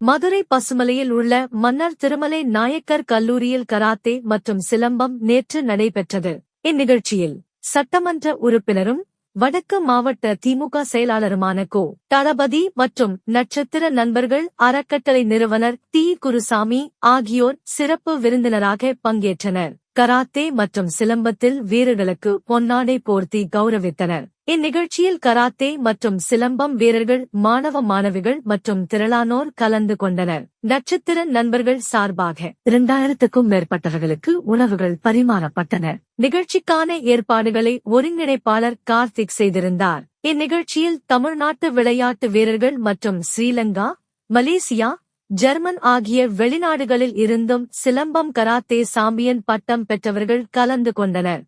மதுரை பசுமலையில் உள்ள மன்னர் திருமலை நாயக்கர் கல்லூரியில் கராத்தே மற்றும் சிலம்பம் நேற்று நடைபெற்றது. இந்நிகழ்ச்சியில் சட்டமன்ற உறுப்பினரும் வடக்கு மாவட்ட திமுக செயலாளருமான கோ. தளபதி மற்றும் நட்சத்திர நண்பர்கள் அறக்கட்டளை நிறுவனர் தி. குருசாமி ஆகியோர் சிறப்பு விருந்தினராக பங்கேற்றனர். கராத்தே மற்றும் சிலம்பத்தில் வீரர்களுக்கு பொன்னாடை போர்த்தி கௌரவித்தனர். இந்நிகழ்ச்சியில் கராத்தே மற்றும் சிலம்பம் வீரர்கள், மாணவ மாணவிகள் மற்றும் திரளானோர் கலந்து கொண்டனர். நட்சத்திர நண்பர்கள் சார்பாக 2000க்கும் மேற்பட்டவர்களுக்கு உணவுகள் பரிமாறப்பட்டன. நிகழ்ச்சிக்கான ஏற்பாடுகளை ஒருங்கிணைப்பாளர் கார்த்திக் செய்திருந்தார். இந்நிகழ்ச்சியில் தமிழ்நாட்டு விளையாட்டு வீரர்கள் மற்றும் ஸ்ரீலங்கா, மலேசியா, ஜெர்மன் ஆகிய வெளிநாடுகளில் இருந்தும் சிலம்பம் கராத்தே சாம்பியன் பட்டம் பெற்றவர்கள் கலந்து கொண்டனர்.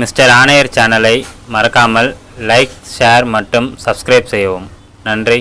மிஸ்டர் ஆணையர் சேனலை மறக்காமல் லைக், ஷேர் மற்றும் சப்ஸ்கிரைப் செய்யவும். நன்றி.